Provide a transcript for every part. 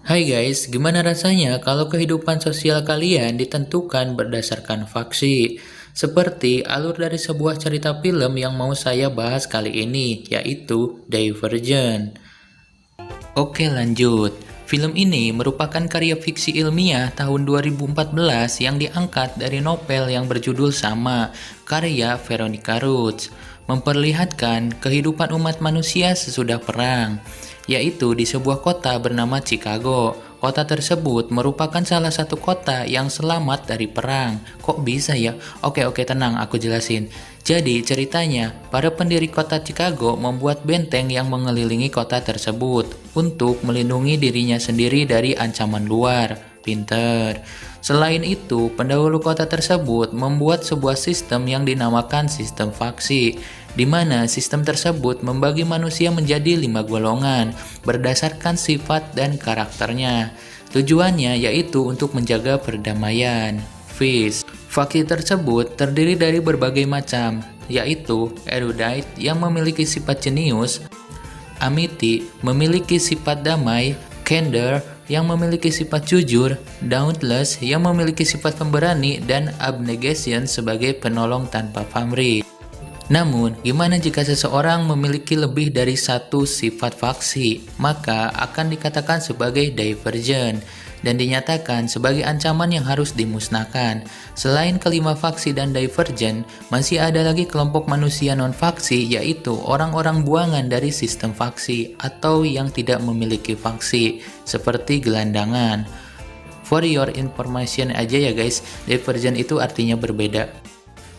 Hai guys, gimana rasanya kalau kehidupan sosial kalian ditentukan berdasarkan faksi? Seperti alur dari sebuah cerita film yang mau saya bahas kali ini, yaitu Divergent. Oke lanjut. Film ini merupakan karya fiksi ilmiah tahun 2014 yang diangkat dari novel yang berjudul sama, karya Veronica Roth, memperlihatkan kehidupan umat manusia sesudah perang, yaitu di sebuah kota bernama Chicago. Kota tersebut merupakan salah satu kota yang selamat dari perang. Kok bisa ya? Oke, tenang, aku jelasin. Jadi ceritanya, para pendiri kota Chicago membuat benteng yang mengelilingi kota tersebut untuk melindungi dirinya sendiri dari ancaman luar. Pinter. Selain itu, pendahulu kota tersebut membuat sebuah sistem yang dinamakan sistem faksi, di mana sistem tersebut membagi manusia menjadi 5 golongan berdasarkan sifat dan karakternya. Tujuannya yaitu untuk menjaga perdamaian. Fis. Faksi tersebut terdiri dari berbagai macam, yaitu erudite yang memiliki sifat jenius, amity memiliki sifat damai, candor yang memiliki sifat jujur, dauntless yang memiliki sifat pemberani, dan abnegation sebagai penolong tanpa pamrih. Namun, gimana jika seseorang memiliki lebih dari satu sifat faksi? Maka akan dikatakan sebagai divergent dan dinyatakan sebagai ancaman yang harus dimusnahkan. Selain kelima faksi dan divergent, masih ada lagi kelompok manusia non-faksi, yaitu orang-orang buangan dari sistem faksi atau yang tidak memiliki faksi, seperti gelandangan. For your information aja ya guys, divergent itu artinya berbeda.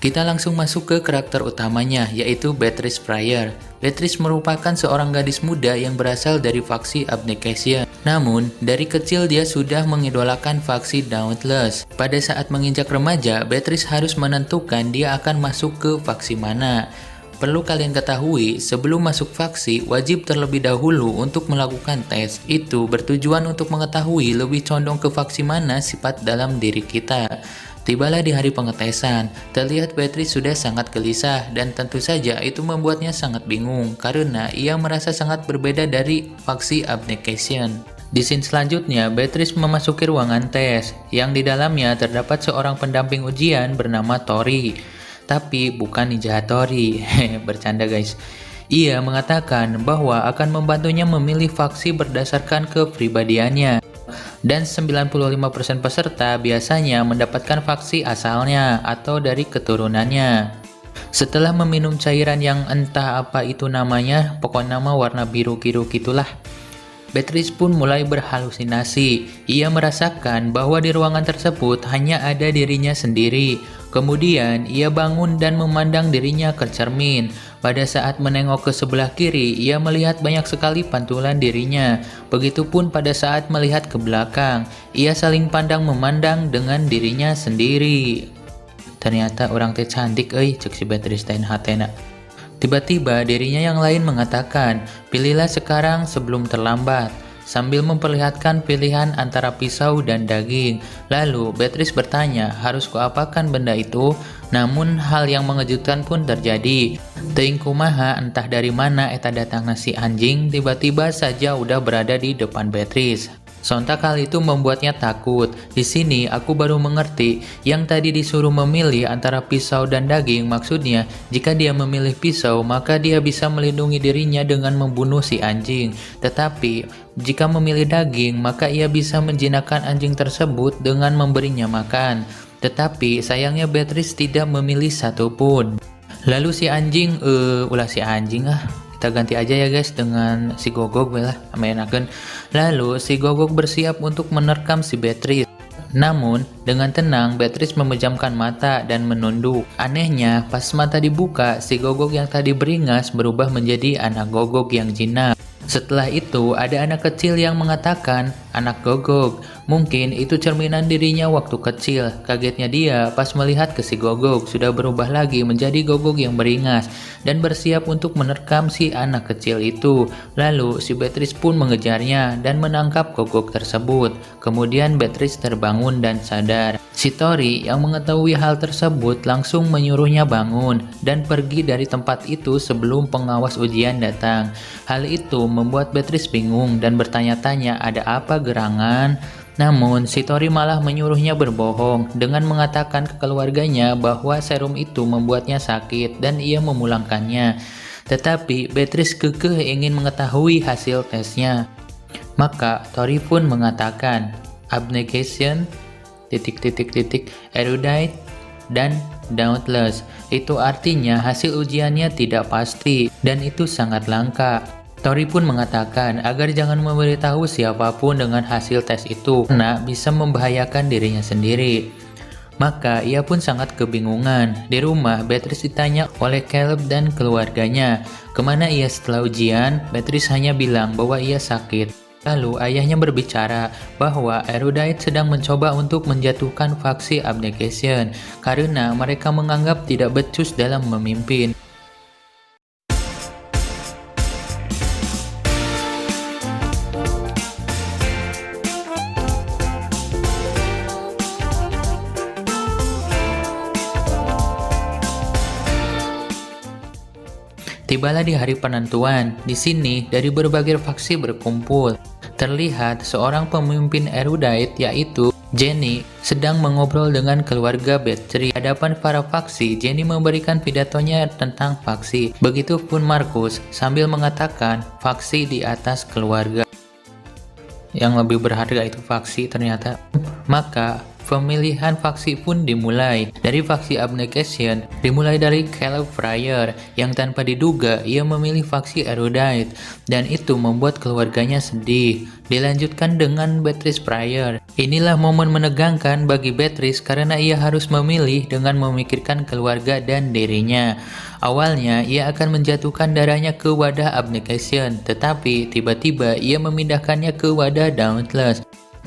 Kita langsung masuk ke karakter utamanya, yaitu Beatrice Pryor. Beatrice merupakan seorang gadis muda yang berasal dari faksi Abnegation. Namun, dari kecil dia sudah mengidolakan faksi Dauntless. Pada saat menginjak remaja, Beatrice harus menentukan dia akan masuk ke faksi mana. Perlu kalian ketahui, sebelum masuk faksi, wajib terlebih dahulu untuk melakukan tes. Itu bertujuan untuk mengetahui lebih condong ke faksi mana sifat dalam diri kita. Tibalah di hari pengetesan, terlihat Beatrice sudah sangat gelisah dan tentu saja itu membuatnya sangat bingung karena ia merasa sangat berbeda dari faksi Abnegation. Di scene selanjutnya, Beatrice memasuki ruangan tes, yang di dalamnya terdapat seorang pendamping ujian bernama Tori. Tapi bukan Ninja Hattori, bercanda guys. Ia mengatakan bahwa akan membantunya memilih faksi berdasarkan kepribadiannya. Dan 95% peserta biasanya mendapatkan faksi asalnya atau dari keturunannya. Setelah meminum cairan yang entah apa itu namanya, pokoknya nama warna biru-biru gitulah, Beatrice pun mulai berhalusinasi. Ia merasakan bahwa di ruangan tersebut hanya ada dirinya sendiri. Kemudian ia bangun dan memandang dirinya ke cermin. Pada saat menengok ke sebelah kiri, ia melihat banyak sekali pantulan dirinya. Begitupun pada saat melihat ke belakang, ia saling pandang memandang dengan dirinya sendiri. Ternyata orang teh cantik cek si Beatrice teh hatena. Tiba-tiba dirinya yang lain mengatakan, pilihlah sekarang sebelum terlambat, sambil memperlihatkan pilihan antara pisau dan daging. Lalu Beatrice bertanya, harus kuapakan benda itu? Namun hal yang mengejutkan pun terjadi. Teuing kumaha entah dari mana eta datangna si anjing, tiba-tiba saja udah berada di depan Beatrice. Sontak hal itu membuatnya takut. Di sini aku baru mengerti, yang tadi disuruh memilih antara pisau dan daging, maksudnya jika dia memilih pisau maka dia bisa melindungi dirinya dengan membunuh si anjing. Tetapi jika memilih daging maka ia bisa menjinakkan anjing tersebut dengan memberinya makan. Tetapi sayangnya Beatrice tidak memilih satupun. Lalu si anjing, kita ganti aja ya guys dengan si Gogok lah, enakan. Lalu si Gogok bersiap untuk menerkam si Beatrice. Namun dengan tenang Beatrice memejamkan mata dan menunduk. Anehnya pas mata dibuka, si Gogok yang tadi beringas berubah menjadi anak Gogok yang jinak. Setelah itu ada anak kecil yang mengatakan, anak Gogok, mungkin itu cerminan dirinya waktu kecil. Kagetnya dia pas melihat ke si Gogok sudah berubah lagi menjadi Gogok yang beringas dan bersiap untuk menerkam si anak kecil itu. Lalu si Beatrice pun mengejarnya dan menangkap Gogok tersebut. Kemudian Beatrice terbangun dan sadar. Si Tori yang mengetahui hal tersebut langsung menyuruhnya bangun dan pergi dari tempat itu sebelum pengawas ujian datang. Hal itu membuat Beatrice bingung dan bertanya-tanya ada apa gerangan. Namun, si Tori malah menyuruhnya berbohong dengan mengatakan ke keluarganya bahwa serum itu membuatnya sakit dan ia memulangkannya. Tetapi Beatrice kekeh ingin mengetahui hasil tesnya. Maka Tori pun mengatakan, abnegation, erudite, dan dauntless. Itu artinya hasil ujiannya tidak pasti dan itu sangat langka. Tori pun mengatakan agar jangan memberitahu siapapun dengan hasil tes itu karena bisa membahayakan dirinya sendiri. Maka ia pun sangat kebingungan. Di rumah, Beatrice ditanya oleh Caleb dan keluarganya kemana ia setelah ujian. Beatrice hanya bilang bahwa ia sakit. Lalu ayahnya berbicara bahwa Erudite sedang mencoba untuk menjatuhkan faksi abnegation karena mereka menganggap tidak becus dalam memimpin. Tibalah di hari penentuan. Di sini, dari berbagai faksi berkumpul. Terlihat seorang pemimpin erudite yaitu Jenny sedang mengobrol dengan keluarga Beatrice. Di hadapan para faksi, Jenny memberikan pidatonya tentang faksi. Begitupun Marcus sambil mengatakan faksi di atas keluarga. Yang lebih berharga itu faksi ternyata. Maka pemilihan faksi pun dimulai. Dari faksi abnegation, dimulai dari Caleb Fryer yang tanpa diduga ia memilih faksi erudite dan itu membuat keluarganya sedih. Dilanjutkan dengan Beatrice Fryer. Inilah momen menegangkan bagi Beatrice karena ia harus memilih dengan memikirkan keluarga dan dirinya. Awalnya ia akan menjatuhkan darahnya ke wadah abnegation, tetapi tiba-tiba ia memindahkannya ke wadah dauntless.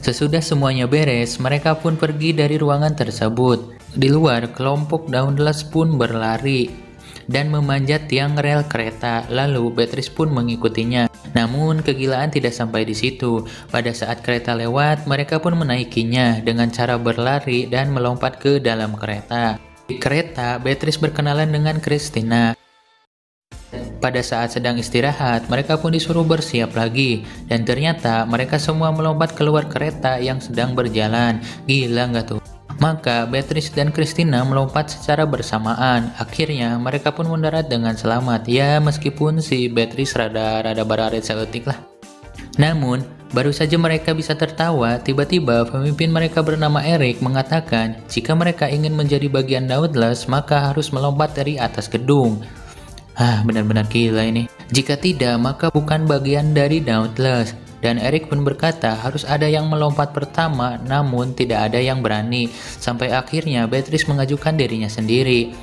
Sesudah semuanya beres, mereka pun pergi dari ruangan tersebut. Di luar, kelompok dauntless pun berlari dan memanjat tiang rel kereta, lalu Beatrice pun mengikutinya. Namun kegilaan tidak sampai di situ. Pada saat kereta lewat, mereka pun menaikinya dengan cara berlari dan melompat ke dalam kereta. Di kereta, Beatrice berkenalan dengan Christina. Pada saat sedang istirahat, mereka pun disuruh bersiap lagi. Dan ternyata mereka semua melompat keluar kereta yang sedang berjalan. Gila nggak tuh? Maka Beatrice dan Christina melompat secara bersamaan. Akhirnya mereka pun mendarat dengan selamat. Ya meskipun si Beatrice rada bararit seetik lah. Namun, baru saja mereka bisa tertawa, tiba-tiba pemimpin mereka bernama Eric mengatakan jika mereka ingin menjadi bagian dauntless, maka harus melompat dari atas gedung. Benar-benar gila ini. Jika tidak, maka bukan bagian dari dauntless. Dan Eric pun berkata harus ada yang melompat pertama, namun tidak ada yang berani. Sampai akhirnya Beatrice mengajukan dirinya sendiri.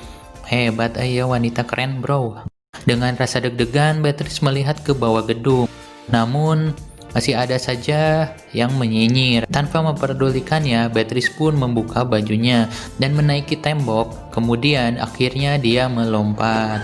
Hebat aja, wanita keren bro. Dengan rasa deg-degan, Beatrice melihat ke bawah gedung. Namun, masih ada saja yang menyinyir. Tanpa memperdulikannya, Beatrice pun membuka bajunya dan menaiki tembok. Kemudian akhirnya dia melompat.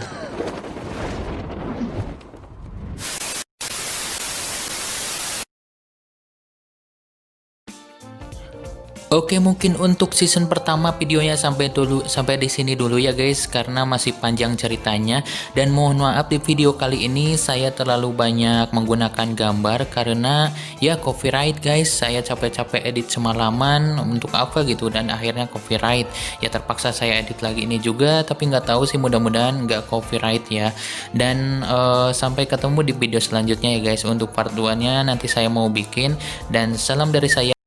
Oke, mungkin untuk season pertama videonya sampai di sini dulu ya guys, karena masih panjang ceritanya. Dan mohon maaf di video kali ini saya terlalu banyak menggunakan gambar karena ya copyright guys. Saya capek-capek edit semalaman untuk apa gitu dan akhirnya copyright. Ya terpaksa saya edit lagi ini juga, tapi nggak tahu sih, mudah-mudahan nggak copyright ya. Dan sampai ketemu di video selanjutnya ya guys. Untuk part 2 nya nanti saya mau bikin. Dan salam dari saya.